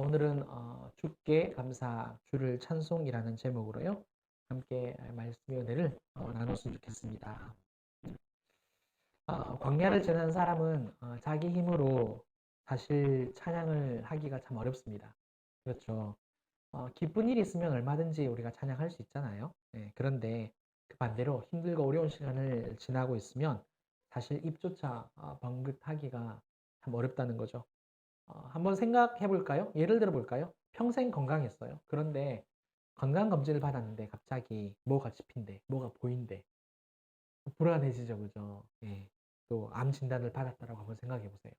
오늘은 주께 감사, 주를 찬송이라는 제목으로요. 함께 말씀의 은혜를 나눴으면 좋겠습니다. 광야를 지난 사람은 자기 힘으로 사실 찬양을 하기가 참 어렵습니다. 그렇죠. 기쁜 일이 있으면 얼마든지 우리가 찬양할 수 있잖아요. 네, 그런데 그 반대로 힘들고 어려운 시간을 지나고 있으면 사실 입조차 번긋하기가 참 어렵다는 거죠. 한번 생각해 볼까요? 예를 들어 볼까요? 평생 건강했어요. 그런데 건강검진을 받았는데 갑자기 뭐가 집힌대, 뭐가 보인대. 불안해지죠, 그죠? 예. 또 암 진단을 받았다라고 한번 생각해 보세요.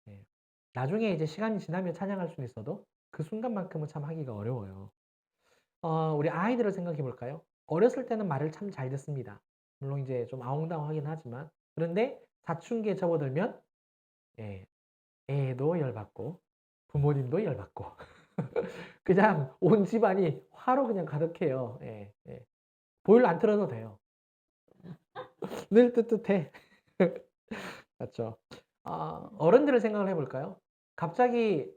예. 나중에 이제 시간이 지나면 찬양할 수는 있어도 그 순간만큼은 참 하기가 어려워요. 우리 아이들을 생각해 볼까요? 어렸을 때는 말을 참 잘 듣습니다. 물론 이제 좀 아웅다웅하긴 하지만 그런데 사춘기에 접어들면 예, 애도 열받고 부모님도 열받고 그냥 온 집안이 화로 그냥 가득해요. 예, 예. 보일러 안 틀어도 돼요. 늘 뜨뜻해. 맞죠? 어른들을 생각을 해볼까요? 갑자기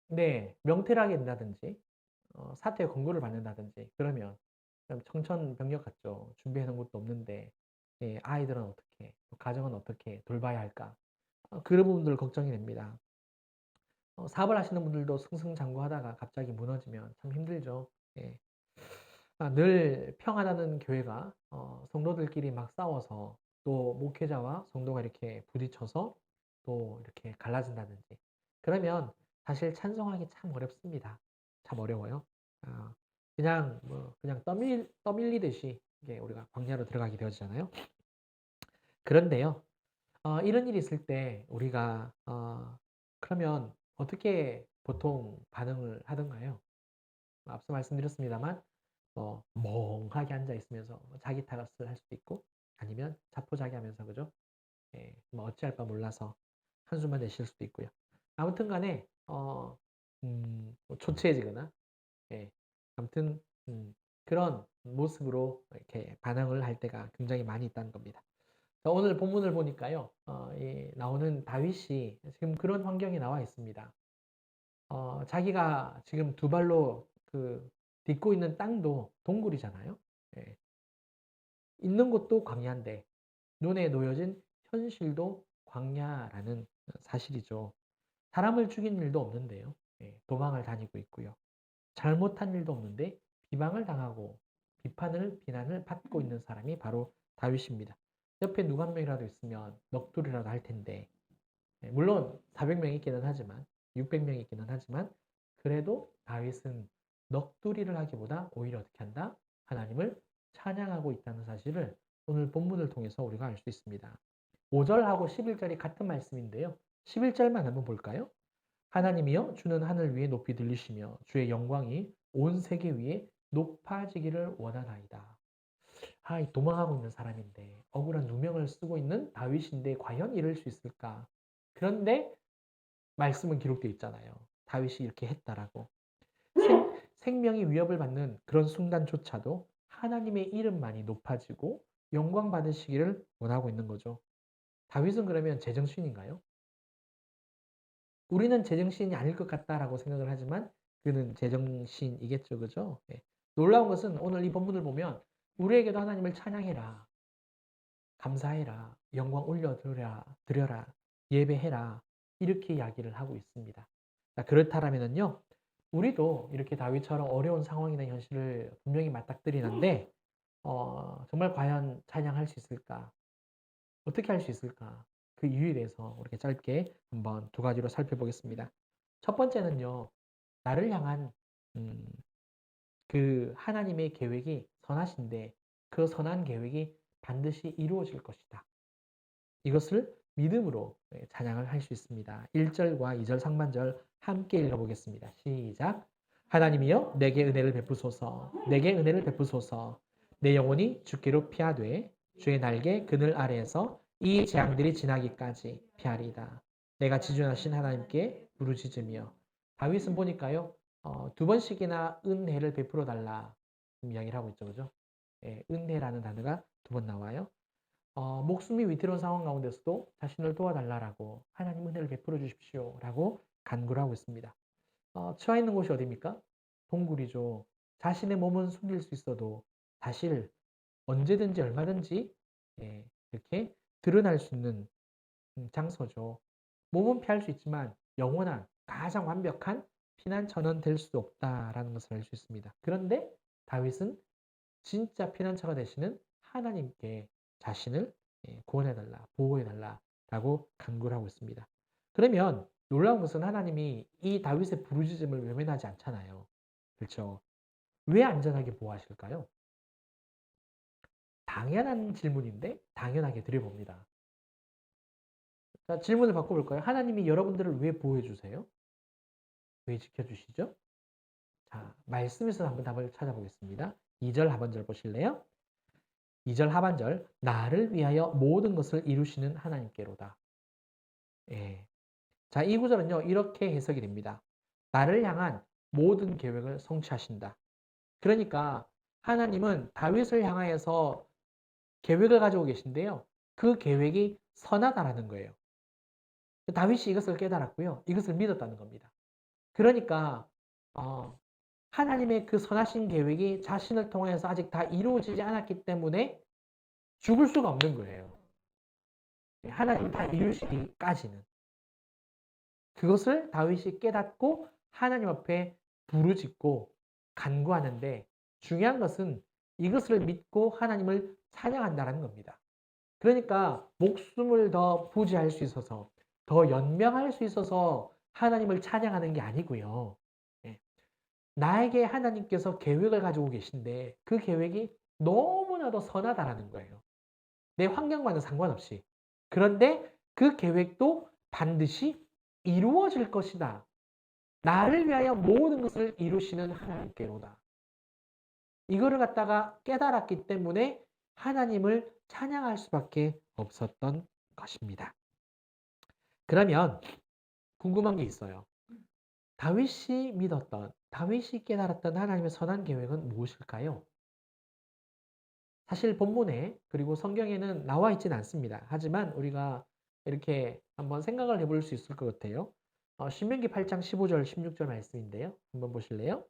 네 명퇴를 하게 된다든지 사퇴 권고를 받는다든지 그러면 청천벽력 같죠. 준비해 놓은 것도 없는데 예, 아이들은 어떻게 가정은 어떻게 돌봐야 할까? 그런 부분들 걱정이 됩니다. 사업을 하시는 분들도 승승장구하다가 갑자기 무너지면 참 힘들죠. 예. 늘 평안하는 교회가 성도들끼리 막 싸워서 또 목회자와 성도가 이렇게 부딪혀서 또 이렇게 갈라진다든지 그러면 사실 찬송하기 참 어렵습니다. 참 어려워요. 아, 그냥 그냥 떠밀리듯이 이게 우리가 광야로 들어가게 되어지잖아요. 그런데요, 이런 일이 있을 때 우리가 그러면 어떻게 보통 반응을 하던가요? 앞서 말씀드렸습니다만 멍하게 앉아 있으면서 자기 탓을 할 수도 있고 아니면 자포자기하면서 그죠? 예, 뭐 어찌할 바 몰라서 한숨만 내쉴 수도 있고요. 아무튼 간에 뭐 초췌해지거나 예, 아무튼 그런 모습으로 이렇게 반응을 할 때가 굉장히 많이 있다는 겁니다. 오늘 본문을 보니까요, 나오는 다윗이 지금 그런 환경에 나와 있습니다. 자기가 지금 두 발로 딛고 있는 땅도 동굴이잖아요. 예. 있는 곳도 광야인데 눈에 놓여진 현실도 광야라는 사실이죠. 사람을 죽인 일도 없는데요. 예. 도망을 다니고 있고요. 잘못한 일도 없는데 비방을 당하고 비난을 받고 있는 사람이 바로 다윗입니다. 옆에 누가 한 명이라도 있으면 넋두리라도 할 텐데 물론 400명이 있기는 하지만 600명이 있기는 하지만 그래도 다윗은 넋두리를 하기보다 오히려 어떻게 한다? 하나님을 찬양하고 있다는 사실을 오늘 본문을 통해서 우리가 알 수 있습니다. 5절하고 11절이 같은 말씀인데요. 11절만 한번 볼까요? 하나님이여 주는 하늘 위에 높이 들리시며 주의 영광이 온 세계 위에 높아지기를 원하나이다. 도망하고 있는 사람인데 억울한 누명을 쓰고 있는 다윗인데 과연 이럴 수 있을까? 그런데 말씀은 기록되어 있잖아요. 다윗이 이렇게 했다라고. 생명이 위협을 받는 그런 순간조차도 하나님의 이름만이 높아지고 영광 받으시기를 원하고 있는 거죠. 다윗은 그러면 제정신인가요? 우리는 제정신이 아닐 것 같다라고 생각을 하지만 그는 제정신이겠죠. 그죠? 네. 놀라운 것은 오늘 이 본문을 보면 우리에게도 하나님을 찬양해라. 감사해라. 영광 드려라. 예배해라. 이렇게 이야기를 하고 있습니다. 자, 그렇다면은요. 우리도 이렇게 다윗처럼 어려운 상황이나 현실을 분명히 맞닥뜨리는데 정말 과연 찬양할 수 있을까? 어떻게 할 수 있을까? 그 이유에 대해서 우리가 짧게 한번 두 가지로 살펴보겠습니다. 첫 번째는요. 나를 향한 음, 그 하나님의 계획이 선하신데 그 선한 계획이 반드시 이루어질 것이다. 이것을 믿음으로 찬양을 할 수 있습니다. 1절과 2절 상반절 함께 읽어보겠습니다. 시작. 하나님이여 내게 은혜를 베푸소서. 내게 은혜를 베푸소서. 내 영혼이 주께로 피하되 주의 날개 그늘 아래에서 이 재앙들이 지나기까지 피하리이다. 내가 지존하신 하나님께 부르짖으며 다윗은 보니까요. 두 번씩이나 은혜를 베풀어 달라 이야기를 하고 있죠. 그죠? 예, 은혜라는 단어가 두 번 나와요. 목숨이 위태로운 상황 가운데서도 자신을 도와달라고 하나님 은혜를 베풀어 주십시오라고 간구를 하고 있습니다. 처해 있는 곳이 어디입니까? 동굴이죠. 자신의 몸은 숨길 수 있어도 사실 언제든지 얼마든지 이렇게 드러날 수 있는 장소죠. 몸은 피할 수 있지만 영원한 가장 완벽한 피난 처는 될 수 없다라는 것을 알 수 있습니다. 그런데 다윗은 진짜 피난처가 되시는 하나님께 자신을 구원해달라, 보호해달라라고 간구를 하고 있습니다. 그러면 놀라운 것은 하나님이 이 다윗의 부르짖음을 외면하지 않잖아요. 그렇죠? 왜 안전하게 보호하실까요? 당연한 질문인데 당연하게 드려봅니다. 자, 질문을 바꿔볼까요? 하나님이 여러분들을 왜 보호해 주세요? 왜 지켜주시죠? 자, 말씀에서 한번 답을 찾아보겠습니다. 2절 하반절 보실래요? 2절 하반절 나를 위하여 모든 것을 이루시는 하나님께로다. 예. 자, 이 구절은요. 이렇게 해석이 됩니다. 나를 향한 모든 계획을 성취하신다. 그러니까 하나님은 다윗을 향하여서 계획을 가지고 계신데요. 그 계획이 선하다라는 거예요. 다윗이 이것을 깨달았고요. 이것을 믿었다는 겁니다. 그러니까 하나님의 그 선하신 계획이 자신을 통해서 아직 다 이루어지지 않았기 때문에 죽을 수가 없는 거예요. 하나님 다 이루시기까지는. 그것을 다윗이 깨닫고 하나님 앞에 부르짖고 간구하는데 중요한 것은 이것을 믿고 하나님을 찬양한다는 겁니다. 그러니까 목숨을 더 부지할 수 있어서 더 연명할 수 있어서 하나님을 찬양하는 게 아니고요. 예. 나에게 하나님께서 계획을 가지고 계신데 그 계획이 너무나도 선하다라는 거예요. 내 환경과는 상관없이. 그런데 그 계획도 반드시 이루어질 것이다. 나를 위하여 모든 것을 이루시는 하나님께로다. 이거를 갖다가 깨달았기 때문에 하나님을 찬양할 수밖에 없었던 것입니다. 그러면 궁금한 게 있어요. 다윗이 믿었던, 다윗이 깨달았던 하나님의 선한 계획은 무엇일까요? 사실 본문에 그리고 성경에는 나와 있지는 않습니다. 하지만 우리가 이렇게 한번 생각을 해볼 수 있을 것 같아요. 신명기 8장 15절, 16절 말씀인데요. 한번 보실래요?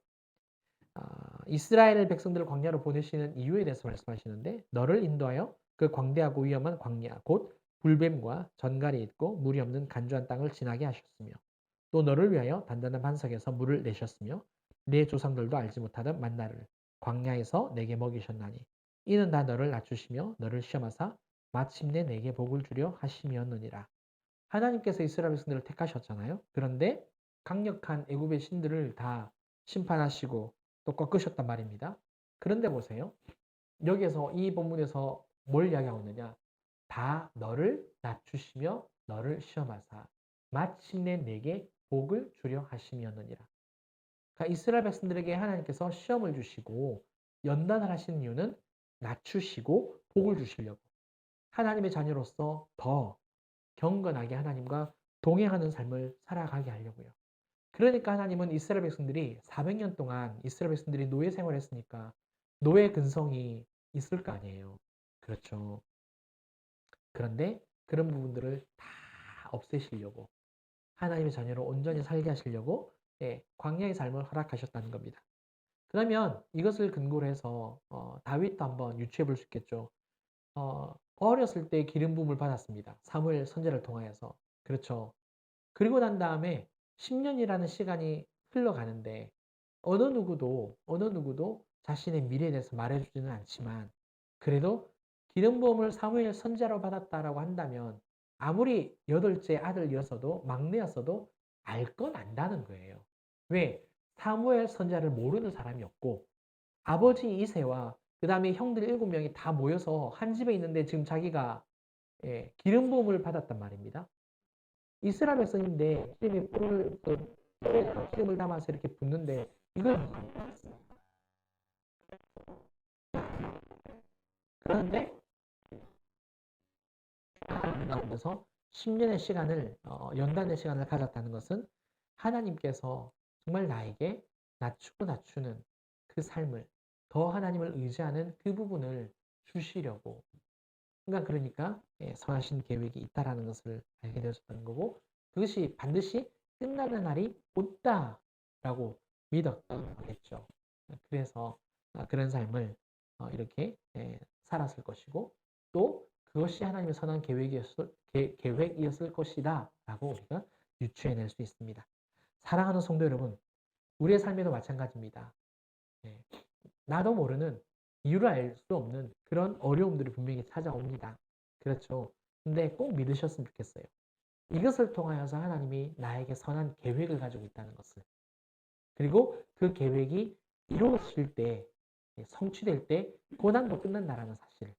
이스라엘 백성들을 광야로 보내시는 이유에 대해서 말씀하시는데 너를 인도하여 그 광대하고 위험한 광야 곧 불뱀과 전갈이 있고 물이 없는 간주한 땅을 지나게 하셨으며 또 너를 위하여 단단한 반석에서 물을 내셨으며 내 조상들도 알지 못하던 만나를 광야에서 내게 먹이셨나니 이는 다 너를 낮추시며 너를 시험하사 마침내 내게 복을 주려 하심이었느니라. 하나님께서 이스라엘 백성들을 택하셨잖아요. 그런데 강력한 애굽의 신들을 다 심판하시고 또 꺾으셨단 말입니다. 그런데 보세요. 여기에서 이 본문에서 뭘 이야기하고 있느냐? 다 너를 낮추시며 너를 시험하사 마침내 내게 복을 주려 하심이었느니라. 그러니까 이스라엘 백성들에게 하나님께서 시험을 주시고 연단을 하신 이유는 낮추시고 복을 주시려고 하나님의 자녀로서 더 경건하게 하나님과 동행하는 삶을 살아가게 하려고요. 그러니까 하나님은 이스라엘 백성들이 400년 동안 이스라엘 백성들이 노예 생활했으니까 노예 근성이 있을 거 아니에요. 그렇죠. 그런데 그런 부분들을 다 없애시려고 하나님의 자녀로 온전히 살게 하시려고 광야의 삶을 허락하셨다는 겁니다. 그러면 이것을 근거로 해서 다윗도 한번 유추해 볼 수 있겠죠. 어렸을 때 기름 부음을 받았습니다. 사무엘 선지자를 통하여서. 그렇죠. 그리고 난 다음에 10년이라는 시간이 흘러가는데 어느 누구도 자신의 미래에 대해서 말해주지는 않지만 그래도 기름 부음을 사무엘 선지자로 받았다라고 한다면 아무리 여덟째 아들이었어도 막내였어도 알 건 안다는 거예요. 왜? 사무엘 선지자를 모르는 사람이 없고 아버지 이새와 그 다음에 형들 7명이 다 모여서 한 집에 있는데 지금 자기가 기름 부음을 받았단 말입니다. 이스라엘 백성인데 기름에 뿔을 기름을 담아서 이렇게 붓는데 이걸 그런데 가운데서 10년의 시간을 연단의 시간을 가졌다는 것은 하나님께서 정말 나에게 낮추는 그 삶을 더 하나님을 의지하는 그 부분을 주시려고 그러니까 선하신 계획이 있다라는 것을 알게 되었다는 거고 그것이 반드시 끝나는 날이 온다 라고 믿었겠죠. 그래서 그런 삶을 이렇게 살았을 것이고 또 그것이 하나님의 선한 계획이었을 것이다 라고 우리가 유추해낼 수 있습니다. 사랑하는 성도 여러분, 우리의 삶에도 마찬가지입니다. 예, 나도 모르는 이유를 알 수 없는 그런 어려움들이 분명히 찾아옵니다. 그렇죠. 근데 꼭 믿으셨으면 좋겠어요. 이것을 통하여서 하나님이 나에게 선한 계획을 가지고 있다는 것을. 그리고 그 계획이 이루어질 때, 성취될 때 고난도 끝난다라는 사실.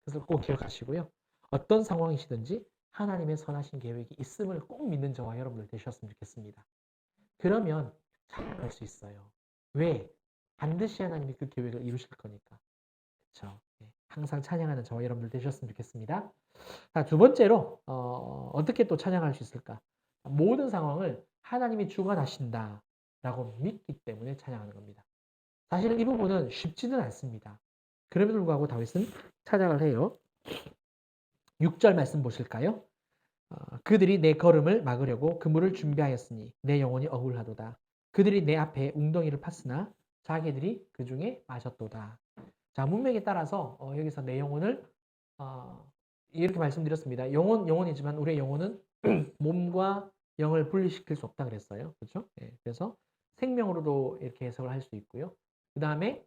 그것을 꼭 기억하시고요. 어떤 상황이시든지 하나님의 선하신 계획이 있음을 꼭 믿는 저와 여러분들 되셨으면 좋겠습니다. 그러면 찬양할 수 있어요. 왜? 반드시 하나님이 그 계획을 이루실 거니까. 그렇죠. 항상 찬양하는 저와 여러분들 되셨으면 좋겠습니다. 자, 두 번째로 어떻게 또 찬양할 수 있을까? 모든 상황을 하나님이 주관하신다라고 믿기 때문에 찬양하는 겁니다. 사실 이 부분은 쉽지는 않습니다. 그럼에도 불구하고 다윗은 찬양을 해요. 6절 말씀 보실까요? 그들이 내 걸음을 막으려고 그물을 준비하였으니 내 영혼이 억울하도다. 그들이 내 앞에 웅덩이를 팠으나 자기들이 그 중에 마셨도다. 자, 문맥에 따라서 여기서 내 영혼을 이렇게 말씀드렸습니다. 영혼이지만 우리의 영혼은 몸과 영을 분리시킬 수 없다 그랬어요. 그렇죠? 그래서 생명으로도 이렇게 해석을 할 수 있고요. 그 다음에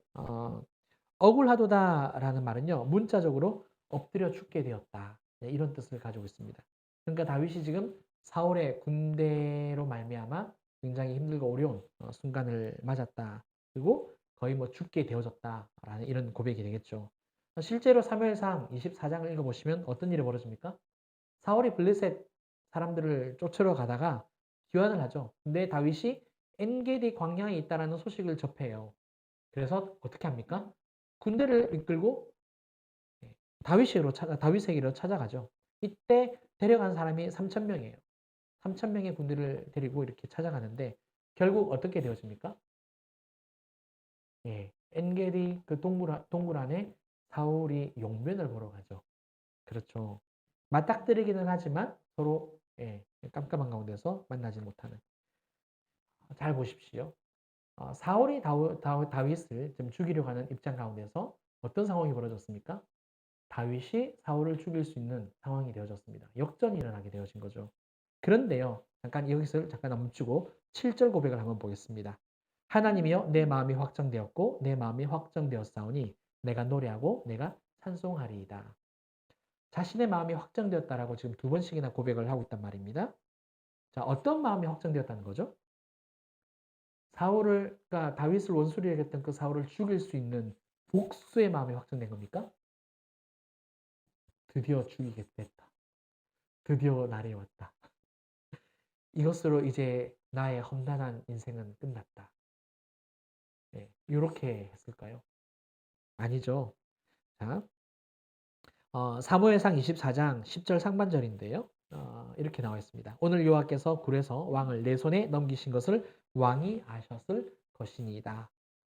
억울하도다라는 말은요. 문자적으로 엎드려 죽게 되었다. 이런 뜻을 가지고 있습니다. 그러니까 다윗이 지금 사울의 군대로 말미암아 굉장히 힘들고 어려운 순간을 맞았다. 그리고 거의 뭐 죽게 되어졌다라는 이런 고백이 되겠죠. 실제로 사무엘상 24장을 읽어보시면 어떤 일이 벌어집니까? 사울이 블레셋 사람들을 쫓으러 가다가 귀환을 하죠. 근데 다윗이 엔게디 광야에 있다라는 소식을 접해요. 그래서 어떻게 합니까? 군대를 이끌고 다윗에게로 찾아가죠. 이때 데려간 사람이 3,000명이에요. 3,000명의 군대를 데리고 이렇게 찾아가는데 결국 어떻게 되어집니까? 엔게디 그 동굴 안에 사울이 용변을 보러 가죠. 그렇죠. 맞닥뜨리기는 하지만 서로 깜깜한 가운데서 만나지 못하는. 잘 보십시오. 사울이 다윗을 좀 죽이려고 하는 입장 가운데서 어떤 상황이 벌어졌습니까? 다윗이 사울을 죽일 수 있는 상황이 되어졌습니다. 역전이 일어나게 되어진 거죠. 그런데요, 잠깐 여기서 잠깐 멈추고 7절 고백을 한번 보겠습니다. 하나님이여 내 마음이 확정되었고 내 마음이 확정되었사오니 내가 노래하고 내가 찬송하리이다. 자신의 마음이 확정되었다라고 지금 두 번씩이나 고백을 하고 있단 말입니다. 자, 어떤 마음이 확정되었다는 거죠? 그러니까 다윗을 원수로 여겼던 그 사울을 죽일 수 있는 복수의 마음이 확정된 겁니까? 드디어 죽이게 됐다. 드디어 날이 왔다. 이것으로 이제 나의 험난한 인생은 끝났다. 이렇게 했을까요? 아니죠. 자, 사무엘상 24장 10절 상반절인데요. 이렇게 나와 있습니다. 오늘 여호와께서 굴에서 왕을 내 손에 넘기신 것을 왕이 아셨을 것이니이다.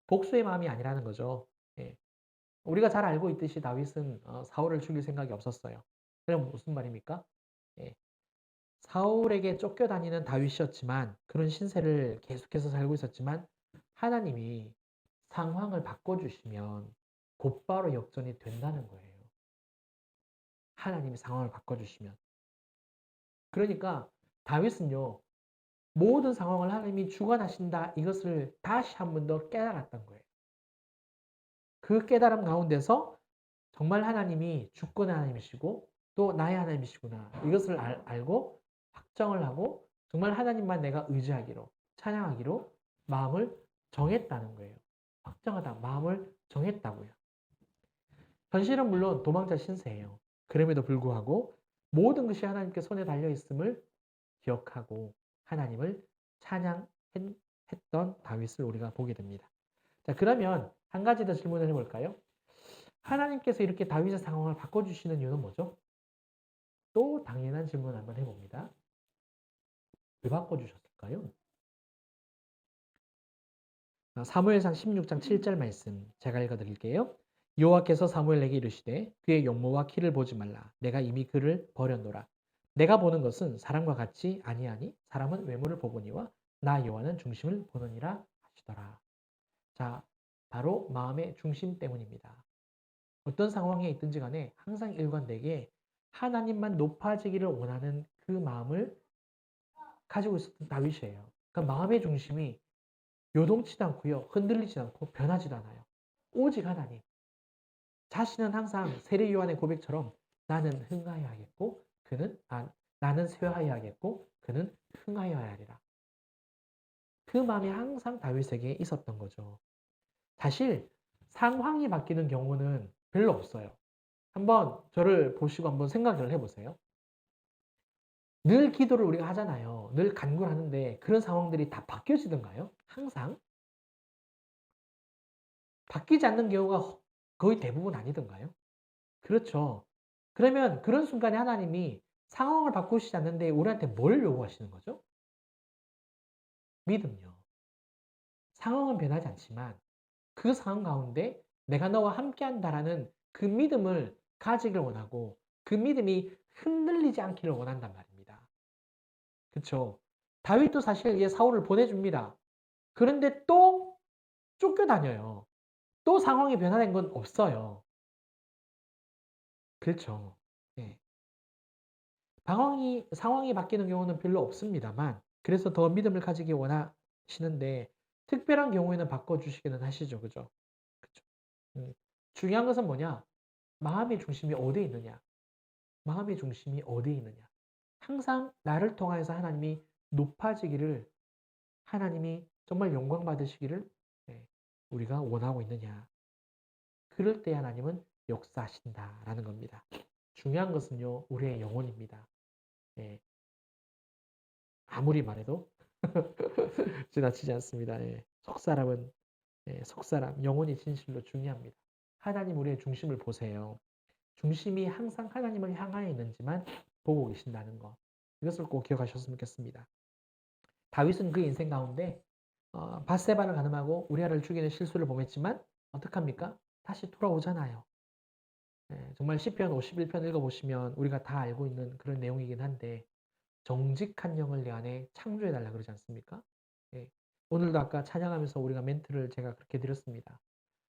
복수의 마음이 아니라는 거죠. 우리가 잘 알고 있듯이 다윗은 사울을 죽일 생각이 없었어요. 그럼 무슨 말입니까? 사울에게 쫓겨다니는 다윗이었지만 그런 신세를 계속해서 살고 있었지만 하나님이 상황을 바꿔주시면 곧바로 역전이 된다는 거예요. 하나님이 상황을 바꿔주시면. 그러니까 다윗은요. 모든 상황을 하나님이 주관하신다 이것을 다시 한 번 더 깨달았던 거예요. 그 깨달음 가운데서 정말 하나님이 주권의 하나님이시고 또 나의 하나님이시구나 이것을 알고 확정을 하고 정말 하나님만 내가 의지하기로 찬양하기로 마음을 정했다는 거예요. 확정하다 마음을 정했다고요. 현실은 물론 도망자 신세예요. 그럼에도 불구하고 모든 것이 하나님께 손에 달려있음을 기억하고 하나님을 찬양했던 다윗을 우리가 보게 됩니다. 자, 그러면 한 가지 더 질문을 해볼까요? 하나님께서 이렇게 다윗의 상황을 바꿔주시는 이유는 뭐죠? 또 당연한 질문 한번 해봅니다. 왜 바꿔주셨을까요? 사무엘상 16장 7절 말씀 제가 읽어드릴게요. 여호와께서 사무엘에게 이르시되 그의 용모와 키를 보지 말라. 내가 이미 그를 버렸노라. 내가 보는 것은 사람과 같이 아니하니 사람은 외모를 보거니와 나 여호와는 중심을 보느니라 하시더라. 자, 바로 마음의 중심 때문입니다. 어떤 상황에 있든지 간에 항상 일관되게 하나님만 높아지기를 원하는 그 마음을 가지고 있었던 다윗이에요. 그 마음의 중심이 요동치도 않고요. 흔들리지 않고 변하지도 않아요. 오직 하나님. 자신은 항상 세례 요한의 고백처럼 나는 흥하여야 하겠고 나는 쇠하여야 하겠고 그는 흥하여야 하리라. 그 마음이 항상 다윗에게 있었던 거죠. 사실 상황이 바뀌는 경우는 별로 없어요. 한번 저를 보시고 한번 생각을 해보세요. 늘 기도를 우리가 하잖아요. 늘 간구를 하는데 그런 상황들이 다 바뀌어지던가요? 항상? 바뀌지 않는 경우가 거의 대부분 아니던가요? 그렇죠. 그러면 그런 순간에 하나님이 상황을 바꾸시지 않는데 우리한테 뭘 요구하시는 거죠? 믿음요. 상황은 변하지 않지만 그 상황 가운데 내가 너와 함께 한다라는 그 믿음을 가지길 원하고 그 믿음이 흔들리지 않기를 원한단 말입니다. 그쵸? 다윗도 사실 이제 사울을 보내줍니다. 그런데 또 쫓겨다녀요. 또 상황이 변화된 건 없어요. 그렇죠. 예. 상황이 바뀌는 경우는 별로 없습니다만, 그래서 더 믿음을 가지기 원하시는데, 특별한 경우에는 바꿔주시기는 하시죠. 그죠? 그쵸. 중요한 것은 뭐냐? 마음의 중심이 어디에 있느냐? 마음의 중심이 어디에 있느냐? 항상 나를 통하여서 하나님이 높아지기를, 하나님이 정말 영광 받으시기를 예, 우리가 원하고 있느냐? 그럴 때 하나님은 역사하신다라는 겁니다. 중요한 것은요, 우리의 영혼입니다. 예, 아무리 말해도 지나치지 않습니다. 예, 속사람, 영혼이 진실로 중요합니다. 하나님 우리의 중심을 보세요. 중심이 항상 하나님을 향하여 있는지만 보고 계신다는 것. 이것을 꼭 기억하셨으면 좋겠습니다. 다윗은 그 인생 가운데 밧세바를 가늠하고 우리아를 죽이는 실수를 범했지만 어떡합니까? 다시 돌아오잖아요. 예, 정말 시편 51편 읽어보시면 우리가 다 알고 있는 그런 내용이긴 한데 정직한 영을 내 안에 창조해달라 그러지 않습니까? 예, 오늘도 아까 찬양하면서 우리가 멘트를 제가 그렇게 드렸습니다.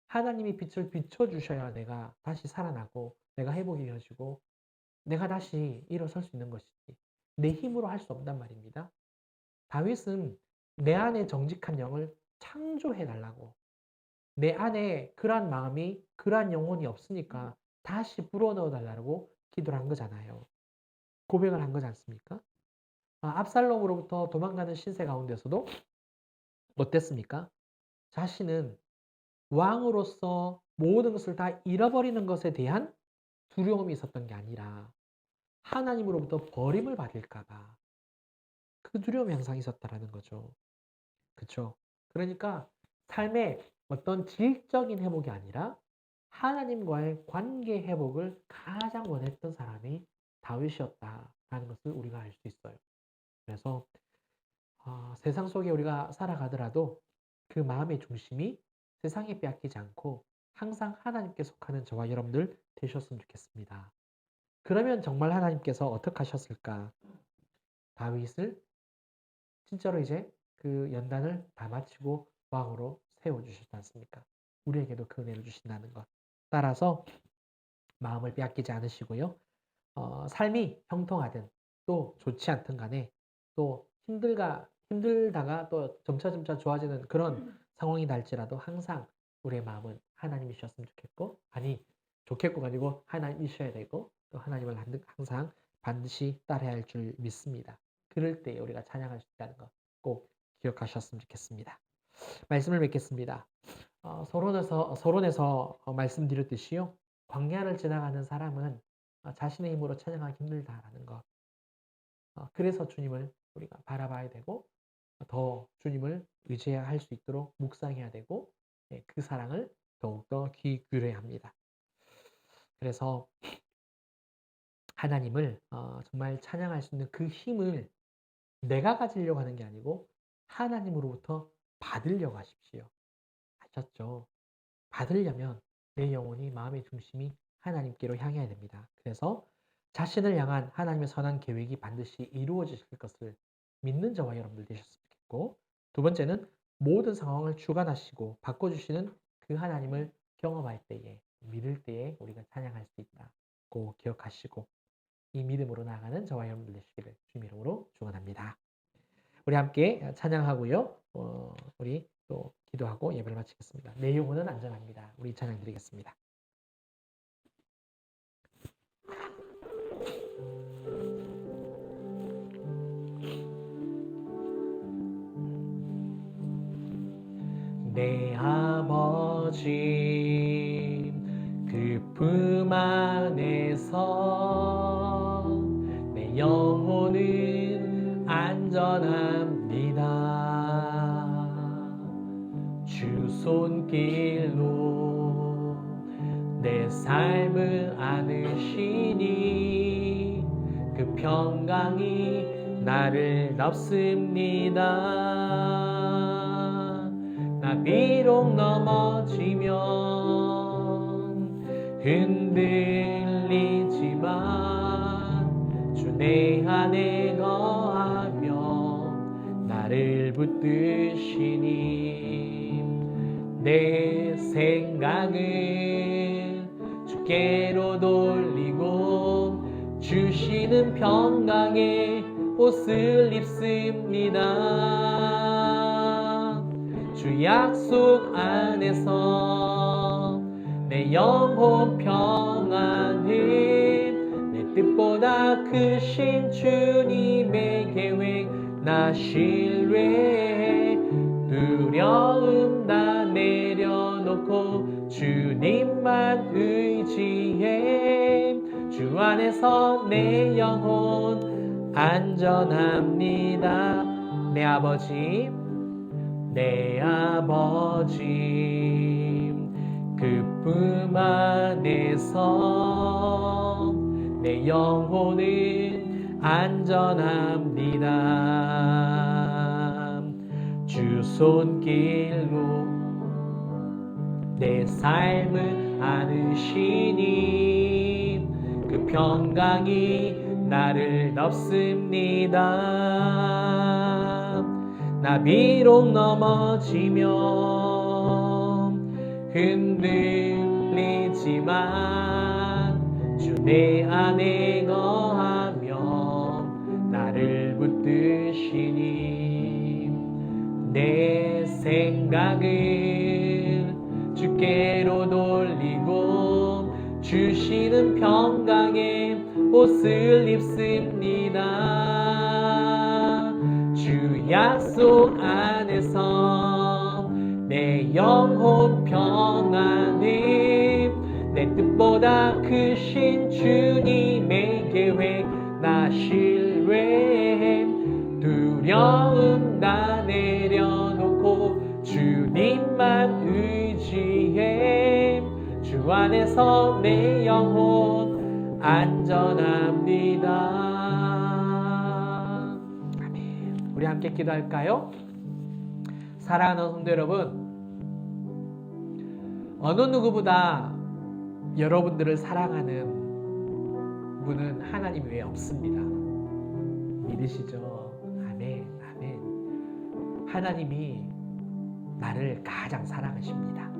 하나님이 빛을 비춰주셔야 내가 다시 살아나고 내가 회복이 되어지고 내가 다시 일어설 수 있는 것이지 내 힘으로 할 수 없단 말입니다. 다윗은 내 안에 정직한 영을 창조해달라고 내 안에 그러한 마음이 그러한 영혼이 없으니까 다시 불어넣어 달라고 기도를 한 거잖아요. 고백을 한 거지 않습니까? 압살롬으로부터 도망가는 신세 가운데서도 어땠습니까? 자신은 왕으로서 모든 것을 다 잃어버리는 것에 대한 두려움이 있었던 게 아니라 하나님으로부터 버림을 받을까 봐 그 두려움이 항상 있었다라는 거죠. 그쵸? 그러니까 삶의 어떤 질적인 회복이 아니라 하나님과의 관계 회복을 가장 원했던 사람이 다윗이었다라는 것을 우리가 알 수 있어요. 그래서 세상 속에 우리가 살아가더라도 그 마음의 중심이 세상에 빼앗기지 않고 항상 하나님께 속하는 저와 여러분들 되셨으면 좋겠습니다. 그러면 정말 하나님께서 어떻게 하셨을까? 다윗을 진짜로 이제 그 연단을 다 마치고 왕으로 세워주셨지 않습니까? 우리에게도 그 은혜를 주신다는 것. 따라서 마음을 빼앗기지 않으시고요. 삶이 형통하든 또 좋지 않든 간에 또 힘들다가 또 점차 좋아지는 그런 상황이 날지라도 항상 우리의 마음은 하나님이셨으면 좋겠고, 아니, 좋겠고가 아니고 하나님이셔야 되고, 또 하나님을 항상 반드시 따라야 할 줄 믿습니다. 그럴 때 우리가 찬양할 수 있다는 것 꼭 기억하셨으면 좋겠습니다. 말씀을 맺겠습니다. 서론에서 말씀드렸듯이요. 광야를 지나가는 사람은 자신의 힘으로 찬양하기 힘들다라는 것. 그래서 주님을 우리가 바라봐야 되고 더 주님을 의지해야 할 수 있도록 묵상해야 되고 그 사랑을 더욱더 귀 기울여야 합니다. 그래서 하나님을 정말 찬양할 수 있는 그 힘을 내가 가지려고 하는 게 아니고 하나님으로부터 받으려고 하십시오. 아셨죠? 받으려면 내 영혼이 마음의 중심이 하나님께로 향해야 됩니다. 그래서 자신을 향한 하나님의 선한 계획이 반드시 이루어지실 것을 믿는 저와 여러분들 되셨으면 좋겠고 두 번째는 모든 상황을 주관하시고 바꿔주시는 그 하나님을 경험할 때에, 믿을 때에 우리가 찬양할 수 있다고 기억하시고 이 믿음으로 나아가는 저와 여러분들 되시기를 주님 이름으로 축원합니다. 우리 함께 찬양하고요. 우리 또 기도하고 예배를 마치겠습니다. 내 영혼은 안전합니다. 우리 찬양 드리겠습니다. 내 아버지 그 품 안에서 내 영혼은 안전합니다. 주 손길로 내 삶을 안으시니 그 평강이 나를 덮습니다. 나 비록 넘어지면 흔들리지만 주 내 안에 거하며 나를 붙드시니 내 생각을 주께로 돌리고 주시는 평강의 옷을 입습니다. 주 약속 안에서 내 영혼 평안을 내 뜻보다 크신 주님의 계획 나 신뢰해 두려움 다 내려놓고 주님만 의지해 주 안에서 내 영혼 안전합니다. 내 아버지 그 품 안에서 내 영혼은 안전합니다. 주 손길로 내 삶을 안으시니 그 평강이 나를 덮습니다. 나 비록 넘어지면 흔들리지만 주 내 안에 거하며 나를 붙드시니 내 생각을 주께로 돌리고 주시는 평강의 옷을 입습니다. 주 약속 안에서 내 영혼 평안을 내 뜻보다 크신 주님의 계획 나 신뢰해 두려움 다 내려놓고 주님만 의지해 주 안에서 내 영혼 안전합니다. 아멘. 우리 함께 기도할까요? 사랑하는 성도 여러분, 어느 누구보다 여러분들을 사랑하는 분은 하나님 외에 없습니다. 믿으시죠? 아멘, 아멘. 하나님이 나를 가장 사랑하십니다.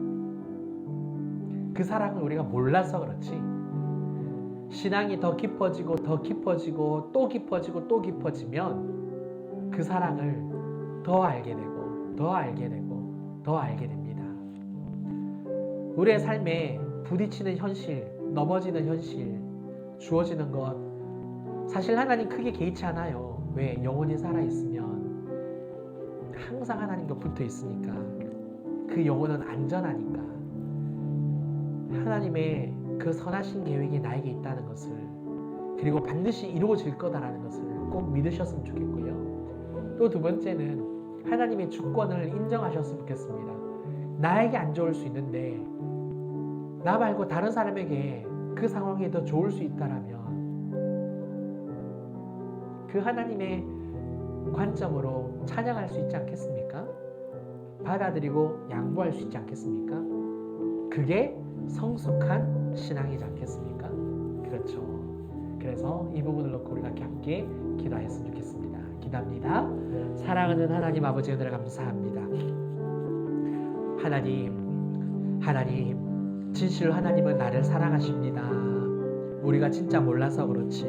그 사랑을 우리가 몰라서 그렇지, 신앙이 더 깊어지고 더 깊어지고 또 깊어지고 또 깊어지면 그 사랑을 더 알게 되고 더 알게 되고 더 알게 됩니다. 우리의 삶에 부딪히는 현실, 넘어지는 현실, 주어지는 것, 사실 하나님 크게 개의치 않아요. 왜? 영혼이 살아있으면 항상 하나님과 붙어 있으니까, 그 영혼은 안전하니까, 하나님의 그 선하신 계획이 나에게 있다는 것을, 그리고 반드시 이루어질 거다라는 것을 꼭 믿으셨으면 좋겠고요. 또 두 번째는 하나님의 주권을 인정하셨으면 좋겠습니다. 나에게 안 좋을 수 있는데 나 말고 다른 사람에게 그 상황이 더 좋을 수 있다라면 그 하나님의 관점으로 찬양할 수 있지 않겠습니까? 받아들이고 양보할 수 있지 않겠습니까? 그게 성숙한 신앙이지 않겠습니까? 그렇죠. 그래서 이 부분을 놓고 우리가 함께 기도했으면 좋겠습니다. 기도합니다. 사랑하는 하나님 아버지 은혜를 감사합니다. 하나님, 진실로 하나님은 나를 사랑하십니다. 우리가 진짜 몰라서 그렇지.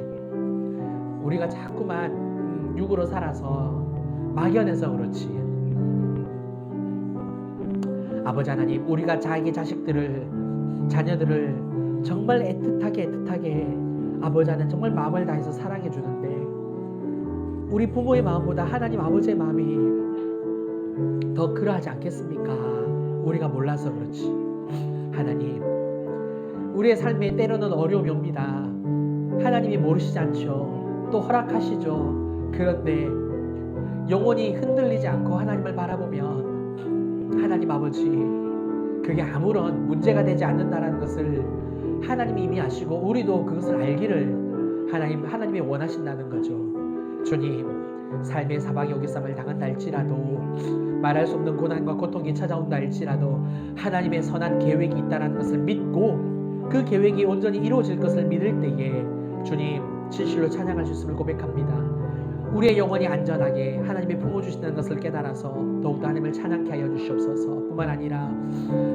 우리가 자꾸만 육으로 살아서 막연해서 그렇지. 아버지 하나님, 우리가 자기 자녀들을 정말 애틋하게 아버지 하나님 정말 마음을 다해서 사랑해 주는데 우리 부모의 마음보다 하나님 아버지의 마음이 더 그러하지 않겠습니까? 우리가 몰라서 그렇지. 하나님, 우리의 삶에 때로는 어려움이 옵니다. 하나님이 모르시지 않죠. 또 허락하시죠. 그런데 영원히 흔들리지 않고 하나님을 바라보면 하나님 아버지, 그게 아무런 문제가 되지 않는다라는 것을 하나님이 이미 아시고 우리도 그것을 알기를 하나님이 원하신다는 거죠. 주님, 삶의 사박이 오기쌈을 당한다 할지라도 말할 수 없는 고난과 고통이 찾아온다 할지라도 하나님의 선한 계획이 있다는 것을 믿고 그 계획이 온전히 이루어질 것을 믿을 때에 주님, 진실로 찬양할 수 있음을 고백합니다. 우리의 영혼이 안전하게 하나님의 부모 주시는 것을 깨달아서 더욱더 하나님을 찬양케 하여 주시옵소서. 뿐만 아니라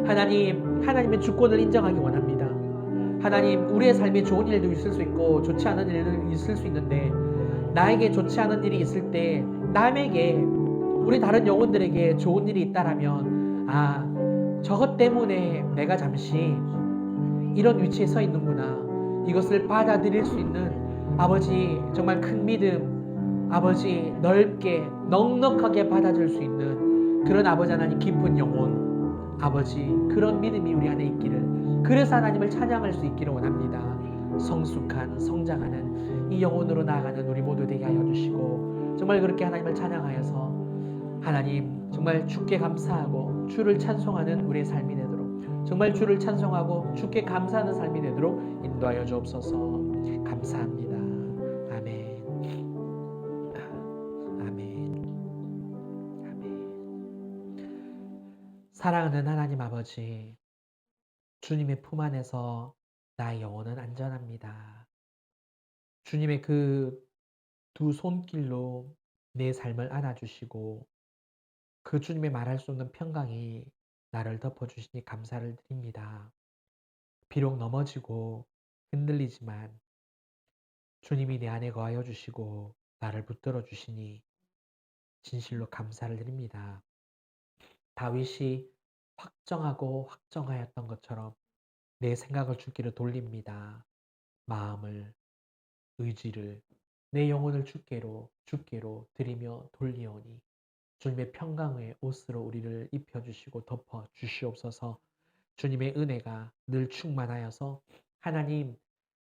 하나님의 주권을 인정하기 원합니다. 하나님, 우리의 삶에 좋은 일도 있을 수 있고 좋지 않은 일도 있을 수 있는데 나에게 좋지 않은 일이 있을 때 남에게, 우리 다른 영혼들에게 좋은 일이 있다라면 저것 때문에 내가 잠시 이런 위치에 서 있는구나. 이것을 받아들일 수 있는 아버지 정말 큰 믿음, 아버지 넓게 넉넉하게 받아줄 수 있는 그런 아버지 하나님 깊은 영혼, 아버지 그런 믿음이 우리 안에 있기를, 그래서 하나님을 찬양할 수 있기를 원합니다. 성숙한 성장하는 이 영혼으로 나아가는 우리 모두 되게 하여 주시고 정말 그렇게 하나님을 찬양하여서 하나님 정말 주께 감사하고 주를 찬송하는 우리의 삶이 되도록, 정말 주를 찬송하고 주께 감사하는 삶이 되도록 인도하여 주옵소서. 감사합니다. 아멘. 아멘. 아멘. 사랑하는 하나님 아버지, 주님의 품 안에서 나의 영혼은 안전합니다. 주님의 그 두 손길로 내 삶을 안아주시고 그 주님의 말할 수 없는 평강이 나를 덮어주시니 감사를 드립니다. 비록 넘어지고 흔들리지만 주님이 내 안에 거하여 주시고 나를 붙들어 주시니 진실로 감사를 드립니다. 다윗이 확정하였던 것처럼 내 생각을 주께로 돌립니다. 마음을, 의지를, 내 영혼을 주께로 드리며 돌리오니 주님의 평강의 옷으로 우리를 입혀주시고 덮어주시옵소서. 주님의 은혜가 늘 충만하여서 하나님,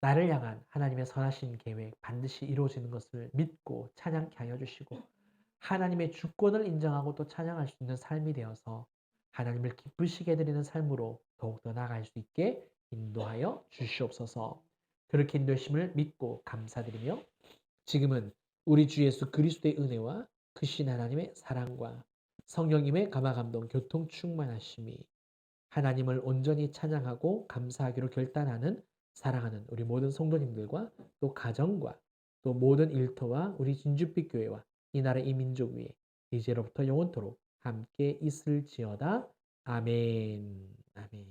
나를 향한 하나님의 선하신 계획 반드시 이루어지는 것을 믿고 찬양케 하여 주시고 하나님의 주권을 인정하고 또 찬양할 수 있는 삶이 되어서 하나님을 기쁘시게 드리는 삶으로 더욱더 나아갈 수 있게 인도하여 주시옵소서. 그렇게 인도하심을 믿고 감사드리며 지금은 우리 주 예수 그리스도의 은혜와 크신 하나님의 사랑과 성령님의 감화감동 교통 충만하심이 하나님을 온전히 찬양하고 감사하기로 결단하는 사랑하는 우리 모든 성도님들과 또 가정과 또 모든 일터와 우리 진주빛 교회와 이 나라 이 민족 위에 이제로부터 영원토록 함께 있을지어다. 아멘. 아멘.